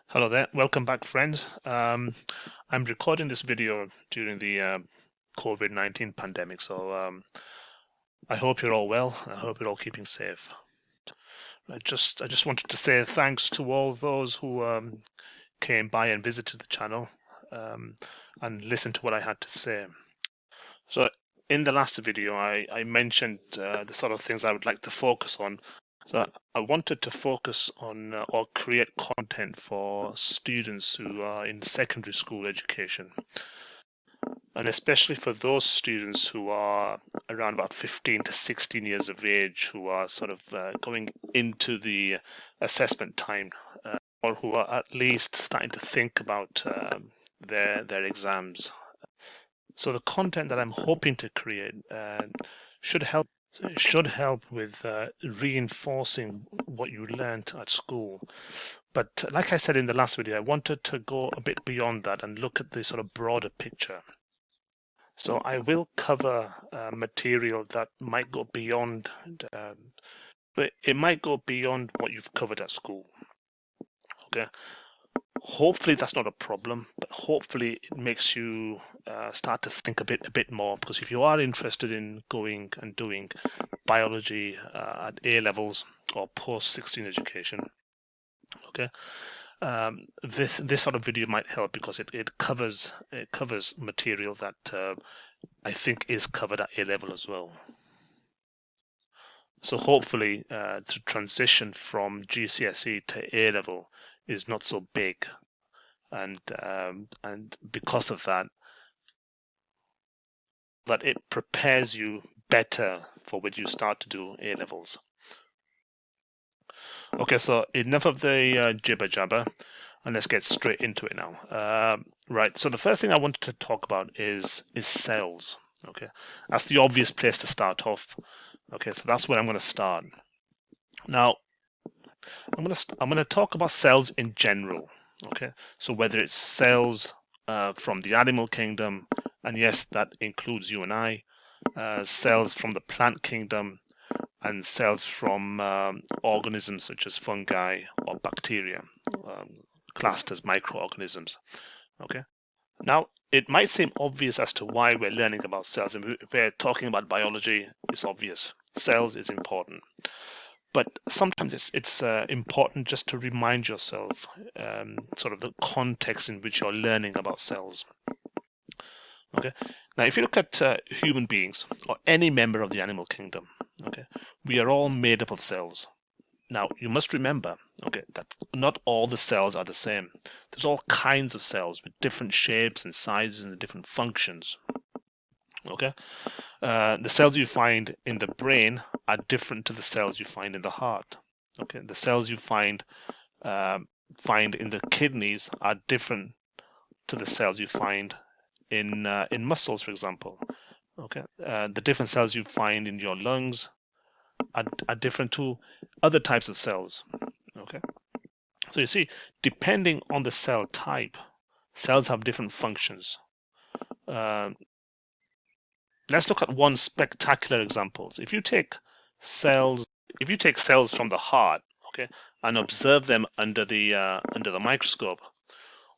Hello there, welcome back friends. I'm recording this video during the COVID-19 pandemic, so I hope you're all well. I hope you're all keeping safe. I just wanted to say thanks to all those who came by and visited the channel um, and listened to what I had to say. So in the last video, I mentioned the sort of things I would like to focus on. So I wanted to focus on or create content for students who are in secondary school education, and especially for those students who are around about 15 to 16 years of age, who are sort of going into the assessment time, or who are at least starting to think about their exams. So the content that I'm hoping to create should help with reinforcing what you learned at school. But like I said in the last video, I wanted to go a bit beyond that and look at the sort of broader picture. So I will cover material that might go beyond, but it might go beyond what you've covered at school. Okay. Hopefully that's not a problem, but hopefully it makes you start to think a bit more. Because if you are interested in going and doing biology at A levels or post 16 education, okay, this sort of video might help because it covers material that I think is covered at A level as well. So hopefully the transition from GCSE to A level is not so big, and because of that it prepares you better for when you start to do A levels. Okay, so enough of the jibber jabber, and let's get straight into it now. Right, so the first thing I wanted to talk about is cells. Okay, that's the obvious place to start off. Okay, so that's where I'm going to start. Now, I'm going to talk about cells in general. Okay, so whether it's cells from the animal kingdom, and yes, that includes you and I, cells from the plant kingdom, and cells from organisms such as fungi or bacteria, classed as microorganisms. Okay. Now, it might seem obvious as to why we're learning about cells, and if we're talking about biology, it's obvious. Cells is important. But sometimes it's important just to remind yourself sort of the context in which you're learning about cells. Okay. Now, if you look at human beings or any member of the animal kingdom, okay, we are all made up of cells. Now, you must remember, okay, that not all the cells are the same. There's all kinds of cells with different shapes and sizes and different functions. Okay, the cells you find in the brain are different to the cells you find in the heart. Okay, the cells you find in the kidneys are different to the cells you find in muscles, for example. Okay, the different cells you find in your lungs are different to other types of cells. Okay, so you see, depending on the cell type, cells have different functions. Uh, let's look at one spectacular example. If you take cells from the heart, okay, and observe them under the microscope,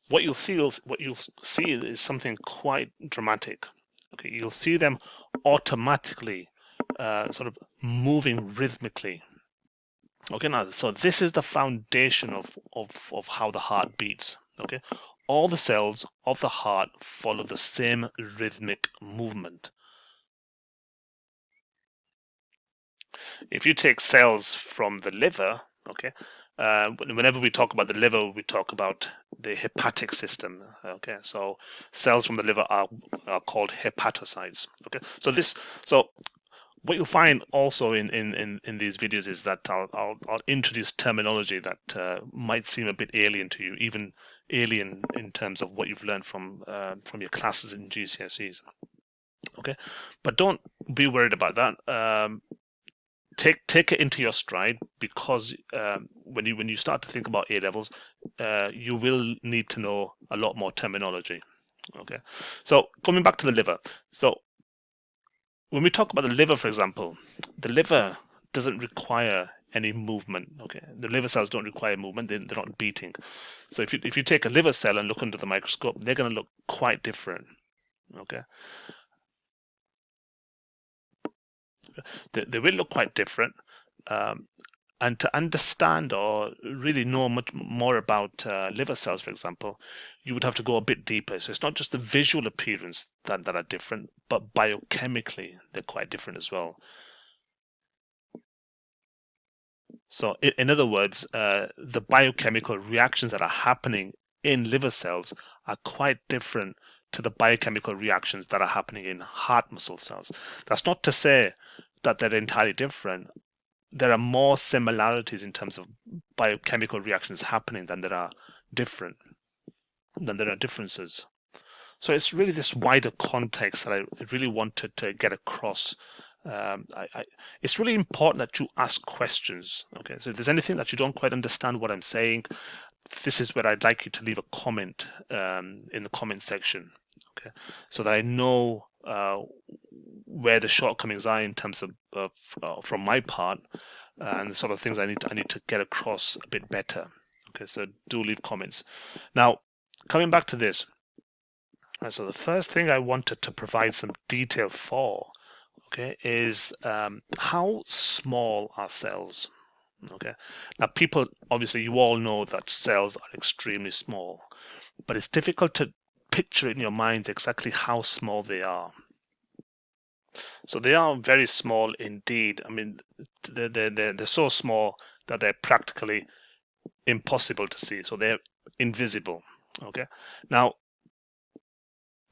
what you'll see is something quite dramatic. Okay, you'll see them automatically, sort of moving rhythmically. Okay, now so this is the foundation of how the heart beats. Okay, all the cells of the heart follow the same rhythmic movement. If you take cells from the liver, okay, whenever we talk about the liver, we talk about the hepatic system. Okay, so cells from the liver are called hepatocytes. Okay, so what you'll find also in these videos is that I'll introduce terminology that might seem a bit alien to you, even alien in terms of what you've learned from your classes in GCSEs. Okay, but don't be worried about that. Take it into your stride, because when you start to think about A levels, you will need to know a lot more terminology. Okay, so coming back to the liver. So when we talk about the liver, for example, the liver doesn't require any movement. Okay, the liver cells don't require movement; they're not beating. So if you take a liver cell and look under the microscope, they're going to look quite different. Okay, they will look quite different. Um, and to understand or really know much more about liver cells, for example, you would have to go a bit deeper. So it's not just the visual appearance that are different, but biochemically they're quite different as well. So in other words, the biochemical reactions that are happening in liver cells are quite different to the biochemical reactions that are happening in heart muscle cells. That's not to say that they're entirely different. There are more similarities in terms of biochemical reactions happening than there are differences. So it's really this wider context that I really wanted to get across. It's really important that you ask questions. Okay, so if there's anything that you don't quite understand what I'm saying, this is where I'd like you to leave a comment in the comment section. Okay, so that I know where the shortcomings are in terms of from my part, and the sort of things I need to get across a bit better. Okay, so do leave comments. Now, coming back to this. So the first thing I wanted to provide some detail for, okay, is how small are cells? Okay, now people, obviously you all know that cells are extremely small, but it's difficult to picture in your minds exactly how small they are. So they are very small indeed. I mean, they're so small that they're practically impossible to see. So they're invisible. Okay, now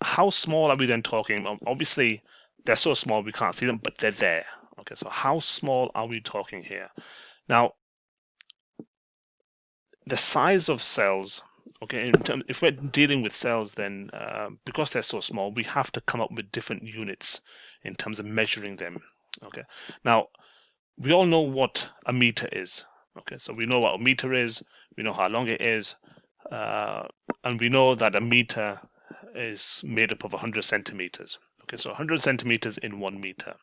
how small are we then talking? Obviously, they're so small we can't see them, but they're there. Okay, so how small are we talking here? Now, the size of cells, okay, if we're dealing with cells, then because they're so small, we have to come up with different units in terms of measuring them. Okay, now we all know what a meter is. Okay, so we know what a meter is, we know how long it is, and we know that a meter is made up of 100 centimeters. Okay, so 100 centimeters in 1 meter.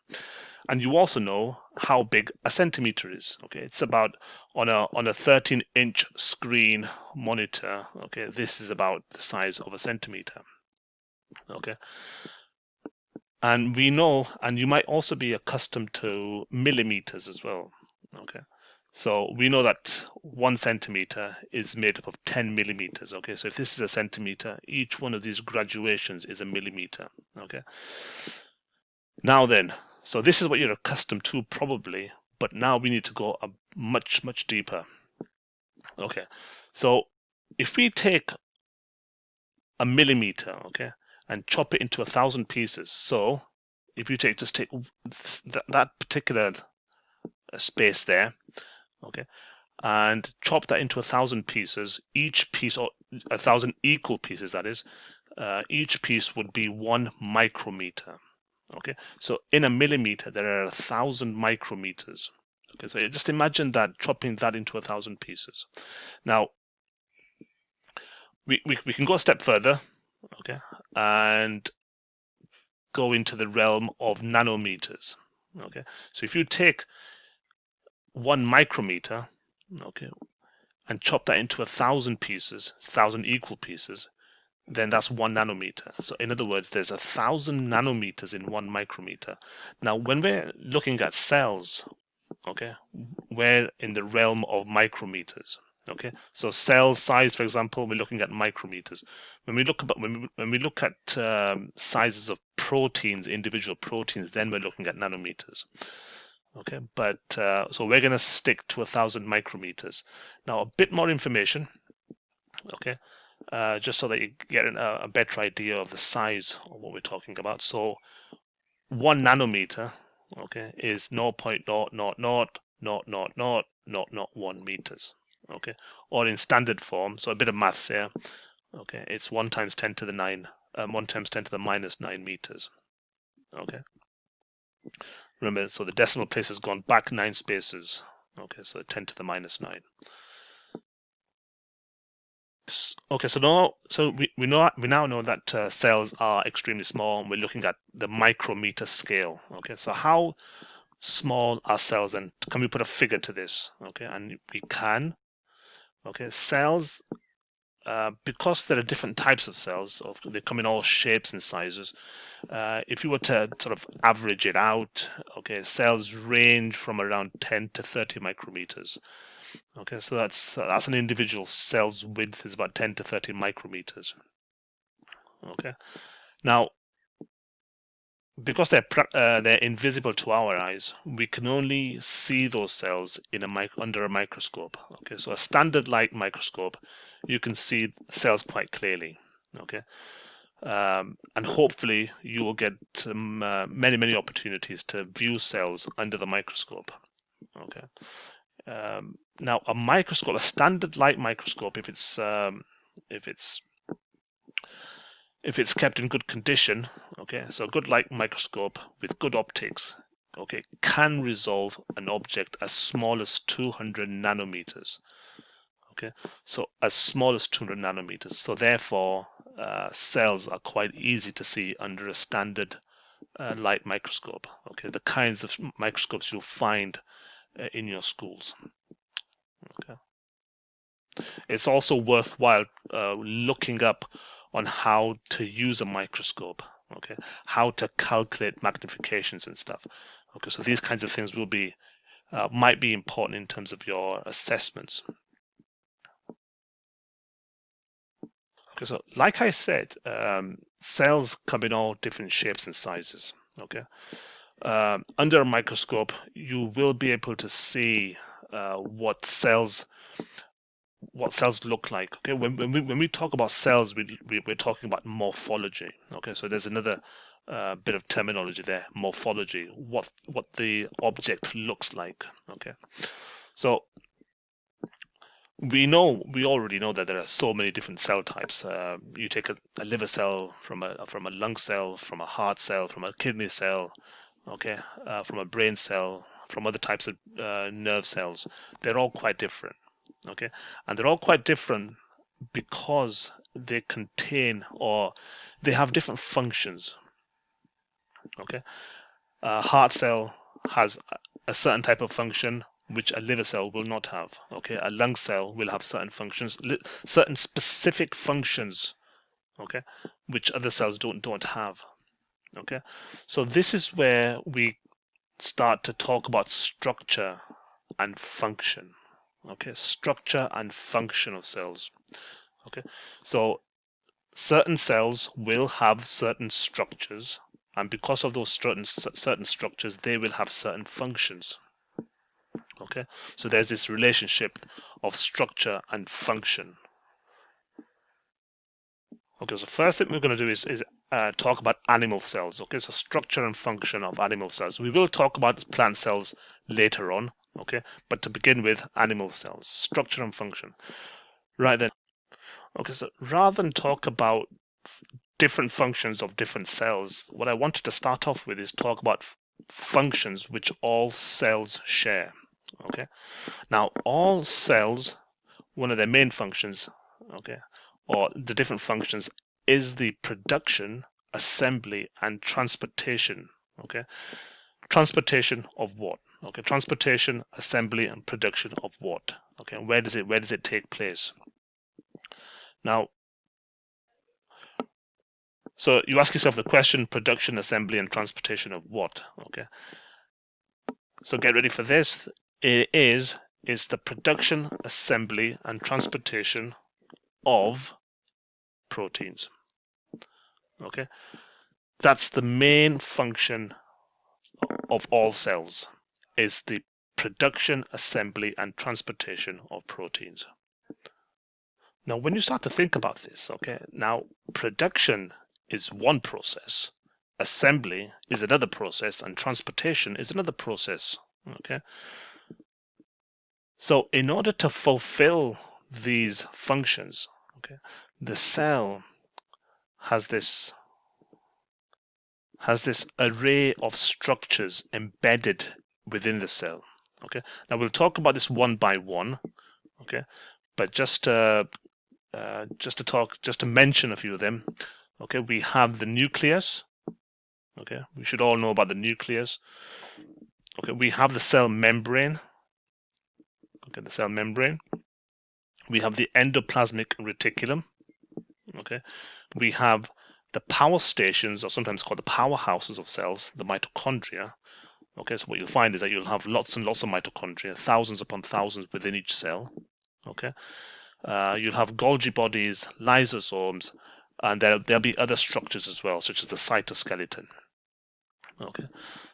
And you also know how big a centimeter is. Okay, it's about on a 13-inch screen monitor. Okay, this is about the size of a centimeter. Okay, and we know, and you might also be accustomed to millimeters as well. Okay, so we know that 1 centimeter is made up of 10 millimeters. Okay, so if this is a centimeter, each one of these graduations is a millimeter. Okay, now then, so this is what you're accustomed to probably, but now we need to go much deeper. Okay, so if we take a millimeter, okay, and chop it into 1,000 pieces, so if you just take that particular space there, okay, and chop that into 1,000 pieces, each piece, or 1,000 equal pieces, that is, each piece would be 1 micrometer. Okay, so in a millimeter, there are 1,000 micrometers. Okay, so just imagine that, chopping that into 1,000 pieces. Now, we can go a step further, okay, and go into the realm of nanometers. Okay, so if you take 1 micrometer, okay, and chop that into 1,000 pieces, 1,000 equal pieces, then that's 1 nanometer. So in other words, there's 1,000 nanometers in 1 micrometer. Now, when we're looking at cells, okay, we're in the realm of micrometers. Okay, so cell size, for example, we're looking at micrometers. When we look at sizes of proteins, individual proteins, then we're looking at nanometers. Okay, but so we're going to stick to 1,000 micrometers. Now, a bit more information. Okay, just so that you get a better idea of the size of what we're talking about. So 1 nanometer, okay, is 0.000000001 meters, okay, or in standard form. So a bit of maths here, okay, it's 1 times 10 to the 9, 1 times 10 to the minus 9 meters, okay. Remember, so the decimal place has gone back 9 spaces, okay, so 10 to the minus 9. Okay, so we now know that cells are extremely small, and we're looking at the micrometer scale. Okay, so how small are cells, and can we put a figure to this? Okay, and we can. Okay, cells, because there are different types of cells, they come in all shapes and sizes. If you were to sort of average it out, okay, cells range from around 10 to 30 micrometers. Okay, so that's an individual cell's width is about 10 to 30 micrometers. Okay, now because they're invisible to our eyes, we can only see those cells in under a microscope. Okay, so a standard light microscope, you can see cells quite clearly. Okay, and hopefully you will get many opportunities to view cells under the microscope. Okay, now a microscope, a standard light microscope, if it's kept in good condition, okay, so a good light microscope with good optics, okay, can resolve an object as small as 200 nanometers. Okay, so as small as 200 nanometers. So therefore, cells are quite easy to see under a standard light microscope. Okay, the kinds of microscopes you'll find in your schools. Okay. It's also worthwhile looking up on how to use a microscope, okay, how to calculate magnifications and stuff. Okay, so these kinds of things will be might be important in terms of your assessments. Okay, so like I said, cells come in all different shapes and sizes. Okay, under a microscope, you will be able to see what cells look like. Okay, when we talk about cells, we're talking about morphology. Okay, so there's another bit of terminology there, morphology, what the object looks like. Okay, so we already know that there are so many different cell types. You take a liver cell from a lung cell, from a heart cell, from a kidney cell, okay, from a brain cell, from other types of nerve cells. They're all quite different. Okay, and they're all quite different because they contain or they have different functions. Okay, a heart cell has a certain type of function which a liver cell will not have. Okay, a lung cell will have certain functions, certain specific functions. Okay, which other cells don't have. Okay, so this is where we start to talk about structure and function. Okay, structure and function of cells. Okay, so certain cells will have certain structures, and because of those certain structures, they will have certain functions. Okay, so there's this relationship of structure and function. Okay, so first thing we're going to do is talk about animal cells. Okay, so structure and function of animal cells. We will talk about plant cells later on. Okay, but to begin with, animal cells, structure and function. Right then. Okay, so rather than talk about different functions of different cells, what I wanted to start off with is talk about functions which all cells share. Okay, now all cells, one of their main functions, okay, or the different functions is the production, assembly, and transportation. Okay, transportation of what? Okay, transportation, assembly, and production of what? Okay, where does it take place? Now, so you ask yourself the question: production, assembly, and transportation of what? Okay, so get ready for this. It is the production, assembly, and transportation of proteins. Okay, that's the main function of all cells, is the production, assembly, and transportation of proteins. Now, when you start to think about this, okay, now production is one process, assembly is another process, and transportation is another process. Okay, so in order to fulfill these functions, okay, the cell has this array of structures embedded within the cell. Okay, now we'll talk about this one by one. Okay, but just to mention a few of them. Okay, we have the nucleus. Okay, we should all know about the nucleus. Okay, we have the cell membrane. Okay, the cell membrane. We have the endoplasmic reticulum. Okay, we have the power stations, or sometimes called the powerhouses of cells, the mitochondria. Okay, so what you'll find is that you'll have lots and lots of mitochondria, thousands upon thousands within each cell. Okay, you'll have Golgi bodies, lysosomes, and there'll be other structures as well, such as the cytoskeleton. Okay,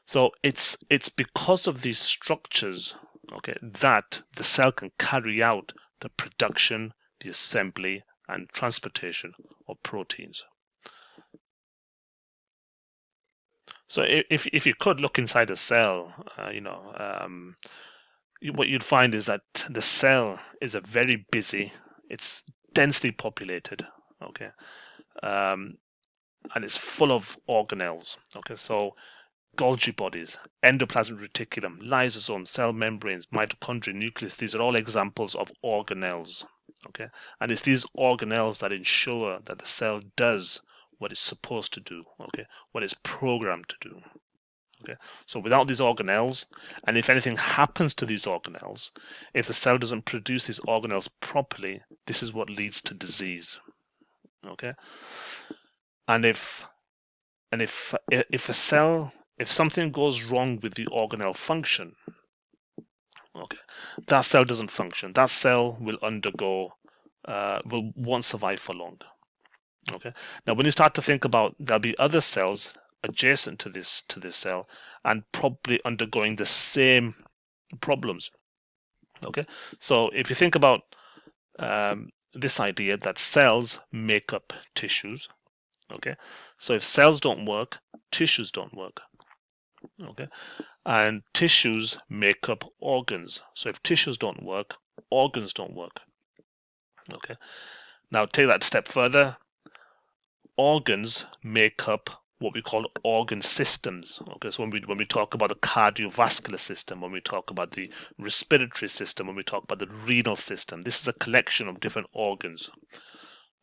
so it's because of these structures, okay, that the cell can carry out the production, the assembly, and transportation of proteins. So if you could look inside a cell, what you'd find is that the cell is a very busy, it's densely populated, okay, um, and it's full of organelles. Okay, so Golgi bodies, endoplasmic reticulum, lysosomes, cell membranes, mitochondria, nucleus, these are all examples of organelles. Okay, and it's these organelles that ensure that the cell does what it's supposed to do, okay, what it's programmed to do. Okay, so without these organelles, and if anything happens to these organelles, if the cell doesn't produce these organelles properly, this is what leads to disease. Okay, and if a cell, if something goes wrong with the organelle function, okay, that cell doesn't function. That cell will undergo, won't survive for long. Okay. Now, when you start to think about, there'll be other cells adjacent to this cell, and probably undergoing the same problems. Okay. So if you think about this idea that cells make up tissues. Okay. So if cells don't work, tissues don't work. Okay. And tissues make up organs. So if tissues don't work, organs don't work. Okay. Now take that a step further. Organs make up what we call organ systems. Okay, so when we talk about the cardiovascular system, when we talk about the respiratory system, when we talk about the renal system, this is a collection of different organs.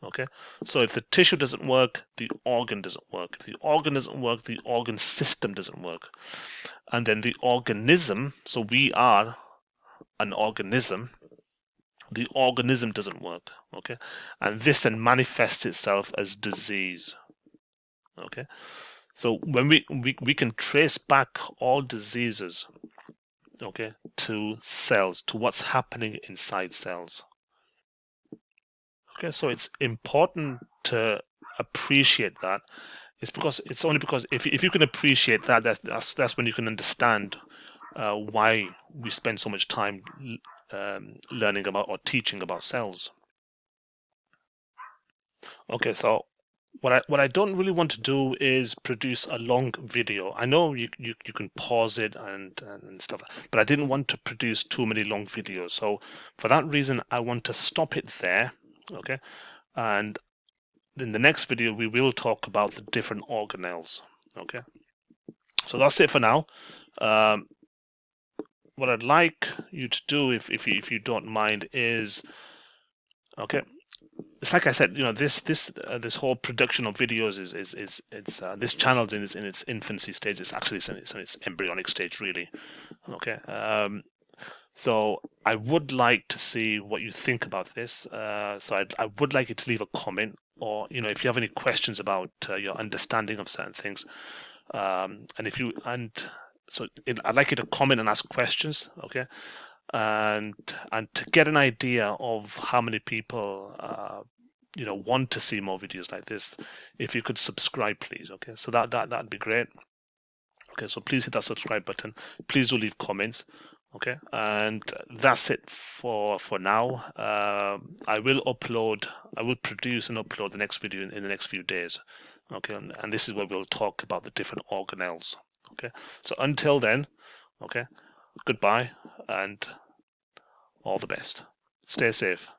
Okay, so if the tissue doesn't work, the organ doesn't work. If the organ doesn't work, the organ system doesn't work. And then the organism, so we are an organism, the organism doesn't work. Okay, and this then manifests itself as disease. Okay, so when we can trace back all diseases, okay, to cells, to what's happening inside cells. Okay, so it's important to appreciate that. It's only because if you can appreciate that, that's when you can understand why we spend so much time learning about or teaching about cells. Okay, so what I don't really want to do is produce a long video. I know you can pause it and stuff, but I didn't want to produce too many long videos. So for that reason, I want to stop it there. Okay, and in the next video we will talk about the different organelles. Okay, so that's it for now. What I'd like you to do, if you don't mind, is okay. It's like I said, this whole production of videos is it's this channel's in its infancy stage. It's actually it's in its embryonic stage, really. Okay. So I would like to see what you think about this. So I would like you to leave a comment, or if you have any questions about your understanding of certain things, and if you and so I'd like you to comment and ask questions. Okay. And to get an idea of how many people want to see more videos like this, if you could subscribe, please. Okay, so that'd be great. Okay, so please hit that subscribe button. Please do leave comments. Okay, and that's it for now. I will produce and upload the next video in the next few days. Okay, and this is where we'll talk about the different organelles. Okay, so until then, okay, goodbye and all the best. Stay safe.